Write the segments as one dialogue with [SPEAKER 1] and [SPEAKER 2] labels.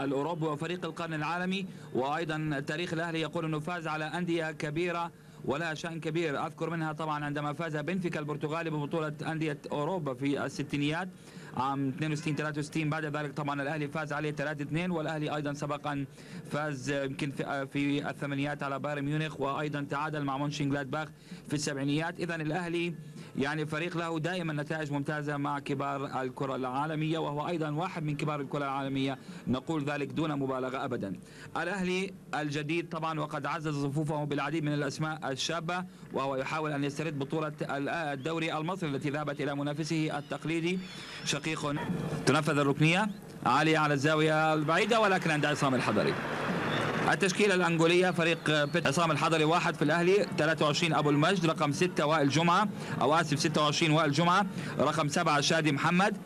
[SPEAKER 1] الأوروبي وفريق القرن العالمي. وأيضا تاريخ الأهلي يقول أنه فاز على أندية كبيرة ولها شأن كبير، أذكر منها طبعا عندما فاز بنفيكا البرتغالي ببطولة أندية أوروبا في الستينيات عام 62 63. بعد ذلك طبعا الأهلي فاز عليه 3-2، والأهلي أيضا سبقا فاز يمكن في الثمانينات على بايرن ميونخ، وأيضا تعادل مع مونشنغلادباخ في السبعينيات. إذا الأهلي يعني فريق له دائما نتائج ممتازة مع كبار الكرة العالمية، وهو أيضا واحد من كبار الكرة العالمية، نقول ذلك دون مبالغة أبدا. الأهلي الجديد طبعا وقد عزز صفوفه بالعديد من الأسماء الشابة، وهو يحاول أن يسترد بطولة الدوري المصري التي ذهبت إلى منافسه التقليدي شقيق. تنفذ الركنية عالية على الزاوية البعيدة، ولكن عند عصام الحضري. التشكيلة الأنغولية فريق عصام الحضري واحد في الأهلي، 23 أبو المجد، رقم 6 وائل جمعة، أو آسف 26 وائل جمعة، رقم 7 شادي محمد.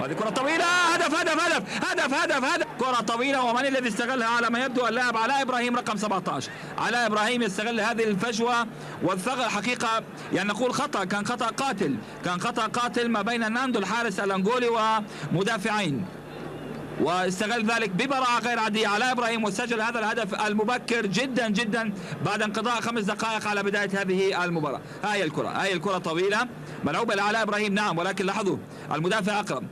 [SPEAKER 1] هذه كرة طويلة، هدف هدف هدف هدف هدف هدف، كرة طويلة، ومن الذي استغلها على ما يبدو اللاعب علاء إبراهيم رقم 17. علاء إبراهيم يستغل هذه الفجوة والثغر، حقيقة يعني نقول خطأ، كان خطأ قاتل، كان خطأ قاتل ما بين ناندو الحارس الأنغولي ومدافعين، واستغل ذلك ببراعة غير عادية علاء إبراهيم، وسجل هذا الهدف المبكر جدا جدا بعد انقضاء 5 دقائق على بداية هذه المباراة. هاي الكرة طويلة ملعوبة لعلاء إبراهيم، نعم، ولكن لاحظوا المدافع أقرب.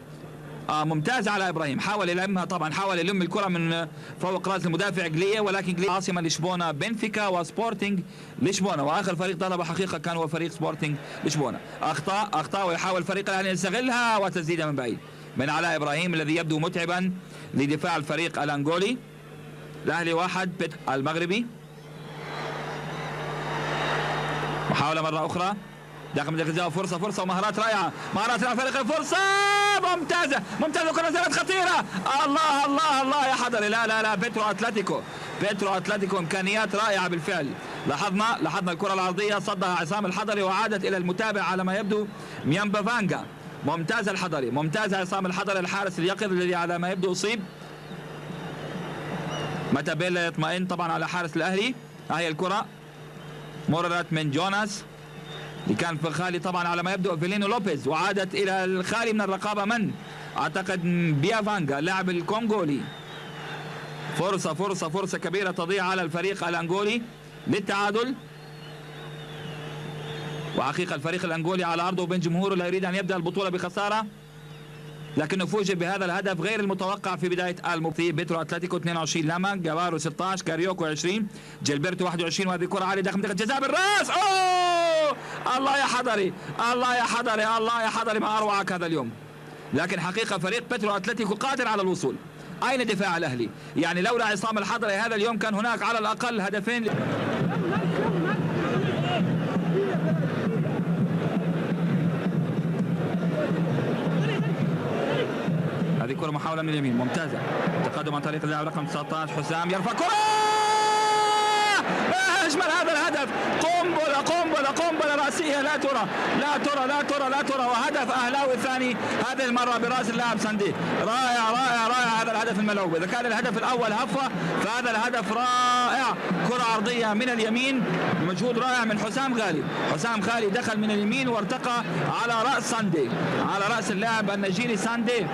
[SPEAKER 1] ممتاز علاء إبراهيم، حاول يلمها طبعا، حاول يلم الكرة من فوق راس المدافع جلية، ولكن جلية عاصمة لشبونة، بنفيكا وسبورتينج لشبونة، واخر فريق طلب حقيقة كان هو فريق سبورتينج لشبونة. اخطاء ويحاول فريق الاهلي يستغلها، وتسديدة من بعيد من علاء إبراهيم الذي يبدو متعبا لدفاع الفريق الأنغولي. الأهلي 1 المغربي. محاولة مرة أخرى داخل منطقة الجزاء، فرصة ومهارات رائعة، مهارات فريق، فرصة ممتازة كرة زالت خطيرة، الله يا حضري، لا بيترو أتلتيكو إمكانيات رائعة بالفعل. لاحظنا الكرة العرضية صدها عصام الحضري وعادت إلى المتابع على ما يبدو ميامبا فانجا. ممتاز الحضري، ممتاز عصام الحضري الحارس اليقظ الذي على ما يبدو أصيب. متى بيلا يطمئن طبعا على حارس الأهلي. هاي الكرة مررت من جوناس اللي كان في الخالي طبعا على ما يبدو فيلينو لوبيز، وعادت الى الخالي من الرقابه، من اعتقد بيافانجا اللاعب الكونغولي. فرصه كبيره تضيع على الفريق الانغولي للتعادل، وحقيقه الفريق الانغولي على ارضه وبين جمهوره لا يريد ان يبدا البطوله بخساره، لكنه فوجئ بهذا الهدف غير المتوقع في بدايه المباراة. بيترو اتلتيكو 22 لاما، جافارو 16، كاريوكو 20، جيلبرتو 21، وهذه كره عاليه داخل منطقه الجزاء بالراس. الله يا حضري ما اروعك هذا اليوم. لكن حقيقه فريق بيترو اتلتيكو قادر على الوصول. اين دفاع الاهلي؟ يعني لولا عصام الحضري هذا اليوم كان هناك على الاقل هدفين. هذه كرة محاولة من اليمين ممتازة، تقدم عن طريق اللاعب رقم 19 حسام، يرفع كرة، اجمل هذا الهدف، قنبلة رأسية لا ترى، وهدف أهلاوي ثاني هذه المرة براس اللاعب ساندي. رائع هذا الهدف الملعوب. إذا كان الهدف الأول هفة فهذا الهدف رائع، كرة عرضية من اليمين بمجهود رائع من حسام غالي دخل من اليمين وارتقى على رأس ساندي، على رأس اللاعب النيجيري ساندي،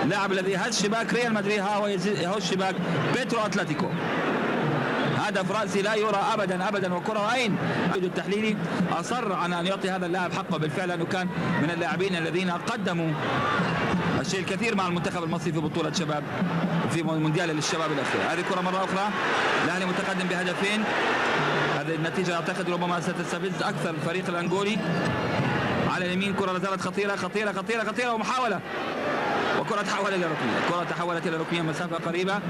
[SPEAKER 1] اللاعب الذي هز شباك ريال مدريد ها هو يهز شباك بيترو أتلتيكو. هدف رأسي لا يرى أبدا وكرة أين التحليلي أصر على أن يعطي هذا اللاعب حقه بالفعل، لأنه كان من اللاعبين الذين قدموا الشيء الكثير مع المنتخب المصري في بطولة شباب في مونديال للشباب الأخير. هذه كرة مرة أخرى الأهلي متقدم بهدفين، هذه النتيجة أعتقد ربما ستستفز أكثر الفريق الأنغولي. على اليمين كرة لا زالت خطيرة ومحاولة، وكرة تحولت إلى ركنية مسافة قريبة.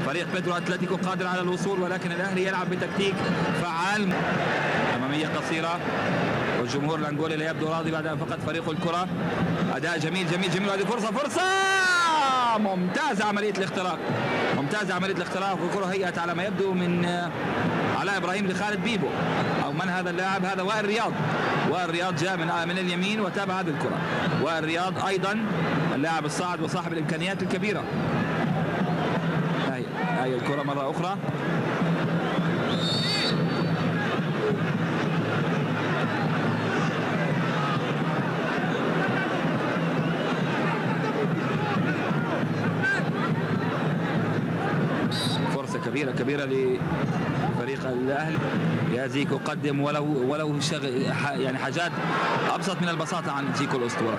[SPEAKER 1] فريق بيترو أتلتيكو قادر على الوصول، ولكن الأهلي يلعب بتكتيك فعال، أمامية قصيرة، والجمهور الأنغولي لا يبدو راضي بعد أن فقد فريق الكرة. أداء جميل، وهذه فرصة ممتازة عملية الاختراق، والكرة هيئت على ما يبدو من علاء إبراهيم لخالد بيبو، أو من هذا اللاعب؟ هذا وائل رياض جاء من اليمين وتابع هذه الكرة. وائل رياض أيضا اللاعب الصاعد وصاحب الإمكانيات الكبيرة. هاي الكرة مرة أخرى، كبيرة كبيرة لفريق الأهلي. يا زيكو قدم ولو يعني حاجات أبسط من البساطة عن زيكو الأسطورة.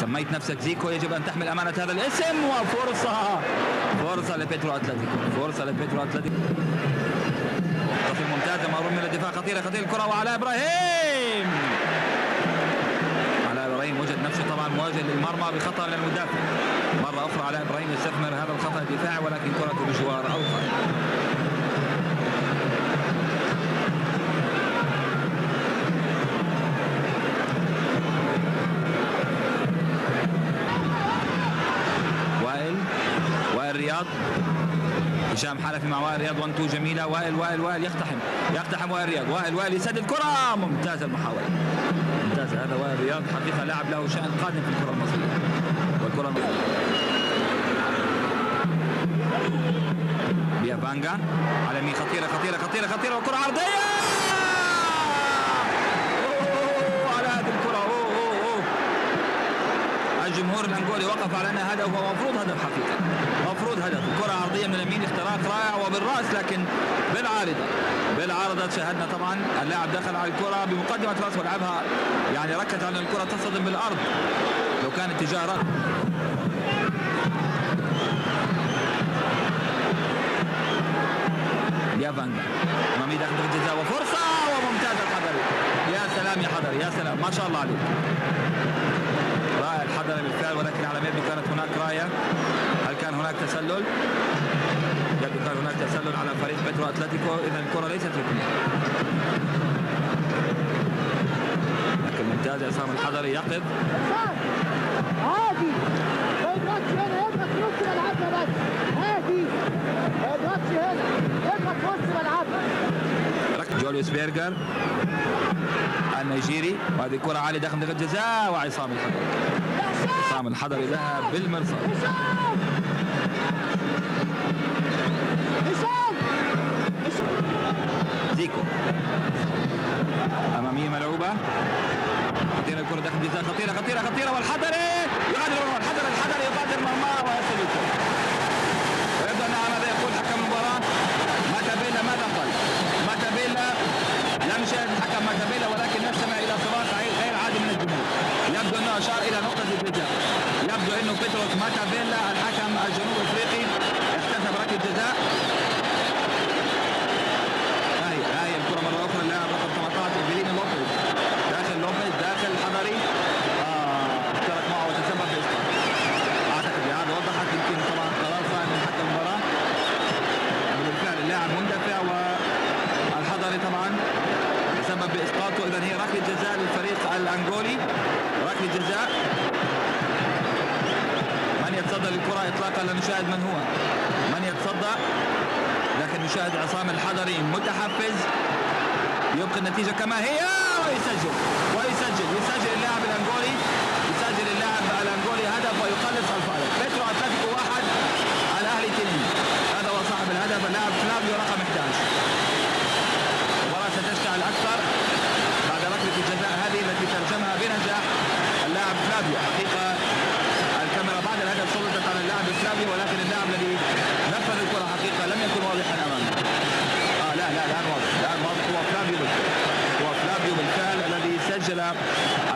[SPEAKER 1] سميت نفسك زيكو، يجب أن تحمل أمانة هذا الاسم. وفرصة لبيترو أتلتيكو، فرصة لبيترو أتلتيكو. تصل ممتازة، مرور من الدفاع، خطيرة الكرة، وعلاء إبراهيم. علاء إبراهيم وجد نفسه طبعا مواجه للمرمى بخطأ من المدافع. مرة أخرى علاء إبراهيم يستثمر هذا الخطأ الدفاعي، ولكن كرة بجوار أوفر. وائل رياض، هشام حنفي مع وائل رياض، 1-2 جميله. وائل يقتحم وائل رياض، وائل يسدد الكره، ممتازه المحاوله، ممتازه. هذا وائل رياض حقيقه لاعب له شأن قادم في الكره المصريه. والكره بيافانجا على يمين، خطيره، وكره عرضيه على هذه الكره. الجمهور الانغولي وقف على انها هدف، وهو مفروض هدف حقيقه، مفروض هدف. الكره عرضيه من اليمين، اختراق رائع وبالراس، لكن بالعارضه شاهدنا طبعا اللاعب دخل على الكره بمقدمه راس ولعبها، يعني ركز على ان الكره تصطدم بالارض لو كان اتجاه راس. بيافانجا امامي داخل الجزاء، وفرصه وممتازه الحضري. يا سلام يا حضري، يا سلام، ما شاء الله عليك. رائع الحضري بالفعل، ولكن على ما يبدو كانت هناك رايه. هل كان هناك تسلل؟ يبدو كان هناك تسلل على فريق بيترو أتلتيكو، اذا الكره ليست ركنيه. لكن ممتاز عصام الحضري يقف.
[SPEAKER 2] عادي ما يضغطش هنا، يضغط في نص ملعبنا بس. عادي ما يضغطش هنا، يضغط في نص ملعبنا.
[SPEAKER 1] جوليوس بيرجر النيجيري، وهذه الكره عاليه داخل منطقه الجزاء، وعصام الحضري ذهب بالمرصاد. زيكو اماميه ملعوبه، خطيره الكره داخل الجزاء، خطيره، والحضري يغادر مرمى، الحضري يغادر مرمى ويصل الكره. ويبدو ان ماذا يقول حكم المباراه؟ ماتابيلا ماذا قال؟ ماتابيلا لم يشاهد الحكم ماتابيلا، ولكن نستمع الى صراخ غير عادي من الجمهور. يبدو انه اشار الى نقطه الجزاء، يبدو انه بيتروس ماتابيلا الحكم الجنوب افريقي احتسب ركله جزاء. هاي الكره مره اخرى، اللاعب رقم 18 فيليني لوبيز، داخل الحضري، اشترك معه وتسبب باسقاط. اعتقد بهذا وضحت يمكن طبعا قرار صائب من حكم المباراه. بالفعل اللاعب مندفع، والحضري طبعا تسبب باسقاطه، اذا هي ركله جزاء للفريق الانغولي، ركله جزاء. من يتصدى للكره اطلاقا؟ لا نشاهد من هو من يتصدى، لكن نشاهد عصام الحضري متحفز، يبقي النتيجه كما هي، ويسجل اللاعب الانغولي، هدف ويقلص الفارق. بيترو أتلتيكو 1 الاهلي 2. هذا هو صاحب الهدف اللاعب فلافيو رقم 11. المباراه ستشتعل اكثر بعد ركله الجزاء هذه التي ترجمها بنجاح اللاعب فلافيو. حقيقه الكاميرا بعد الهدف سلطت على اللاعب فلافيو، ولكن اللاعب الذي نفذ الكره حقيقه لم يكن واضحا امامه. الان واضح، هو فلافيو بالفعل الذي سجل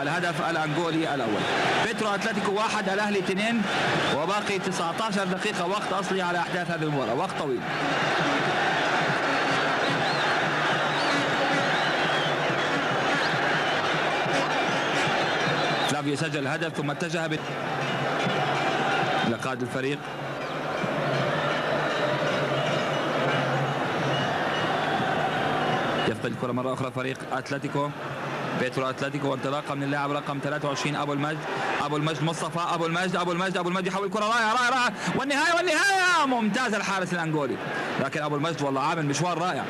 [SPEAKER 1] الهدف الانغولي الاول. بيترو أتلتيكو 1 الاهلي 2، وباقي 19 دقيقه وقت اصلي على احداث هذه المباراه، وقت طويل. فلافيو سجل الهدف ثم اتجه الى قائد الفريق. يفقد الكره مره اخرى فريق اتلتيكو، بيترو أتلتيكو، وانطلاقه من اللاعب رقم 23 ابو المجد مصطفى، ابو المجد يحول الكره رائعه، والنهايه ممتاز الحارس الانغولي. لكن ابو المجد والله عامل مشوار رائع،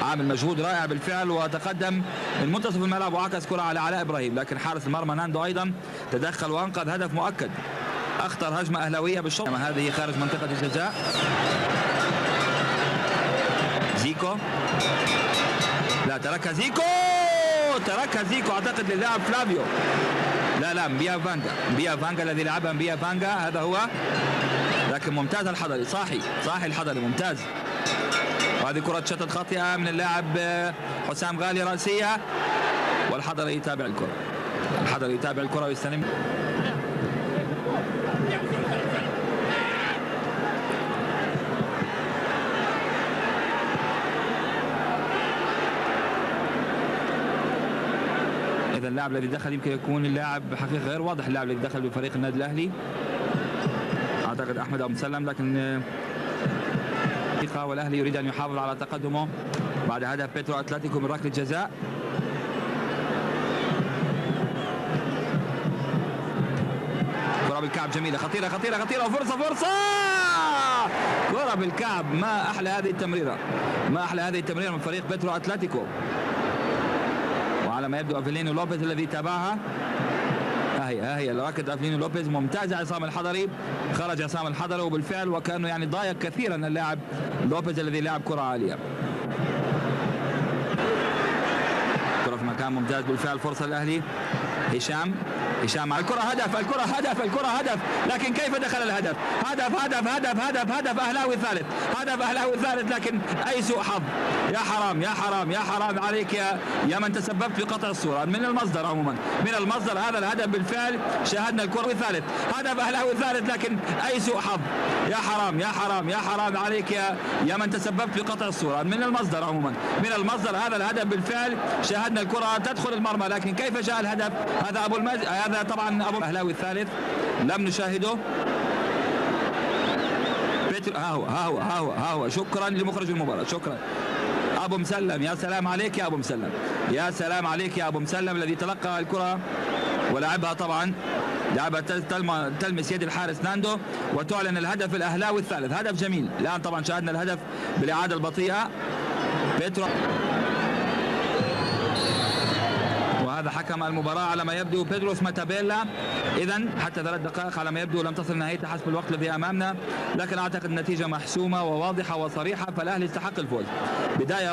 [SPEAKER 1] عامل مجهود رائع بالفعل، وتقدم من منتصف الملعب وعكس كره على علاء ابراهيم، لكن حارس المرمى ناندو ايضا تدخل وانقذ هدف مؤكد. اخطر هجمه اهلاويه بالشوط، هذه خارج منطقه الجزاء. زيكو، لا تركها زيكو اعتقد للاعب فلافيو، لا بيافانجا الذي لعبها بيافانجا، هذا هو. لكن ممتاز الحضري، صاحي الحضري، ممتاز. وهذه كرة شتت خاطئة من اللاعب حسام غالي رأسية، والحضري يتابع الكرة. الحضري يتابع الكرة ويستلم. إذا اللاعب الذي دخل يمكن يكون اللاعب حقيقة غير واضح، اللاعب الذي دخل بفريق النادي الأهلي أعتقد أحمد أبو مسلم، لكن والأهلي يريد أن يحافظ على تقدمه بعد هدف بيترو أتلتيكو من ركلة جزاء. كرة بالكعب جميلة، خطيرة خطيرة خطيرة، وفرصة فرصة، كرة بالكعب. ما أحلى هذه التمريرة، ما أحلى هذه التمريرة من فريق بيترو أتلتيكو. وعلى ما يبدو أفيلينو لوبيز الذي تابعها. هي ركلة أفيلينو لوبيز ممتازة. عصام الحضري، خرج عصام الحضري وبالفعل وكأنه يعني ضايق كثيرا اللاعب لوبيز الذي لعب كرة عالية. كرة في مكان ممتاز بالفعل، فرصة الأهلي. هشام على الكرة، هدف، الكرة هدف، الكرة هدف، لكن كيف دخل الهدف؟ هدف هدف هدف هدف هدف أهلاوي ثالث، هدف أهلاوي ثالث، لكن أي سوء حظ. يا حرام يا حرام يا حرام عليك يا من تسببت في قطع الصورة من المصدر. عموما من المصدر هذا الهدف بالفعل شاهدنا الكرة ثالث، هدف أهلاوي ثالث، لكن أي سوء حظ. يا حرام يا حرام يا حرام عليك يا من تسببت في قطع الصورة من المصدر. عموما من المصدر هذا الهدف بالفعل شاهدنا الكرة تدخل المرمى، لكن كيف جاء الهدف؟ هذا أبو هذا طبعا أبو أهلاوي الثالث لم نشاهده. ها هو شكرا لمخرج المباراة، شكرا أبو مسلم. يا سلام عليك يا أبو مسلم، يا سلام عليك يا أبو مسلم الذي تلقى الكرة ولعبها، طبعا لعبها تلمس يد الحارس ناندو وتعلن الهدف الأهلاوي الثالث. هدف جميل. الآن طبعا شاهدنا الهدف بالإعادة البطيئة. بيترو، وهذا حكم المباراة على ما يبدو بيدروس ماتابيلا. إذن حتى 3 دقائق على ما يبدو لم تصل نهايتها حسب الوقت الذي أمامنا، لكن أعتقد النتيجة محسومة وواضحة وصريحة، فالأهلي يستحق الفوز. بداية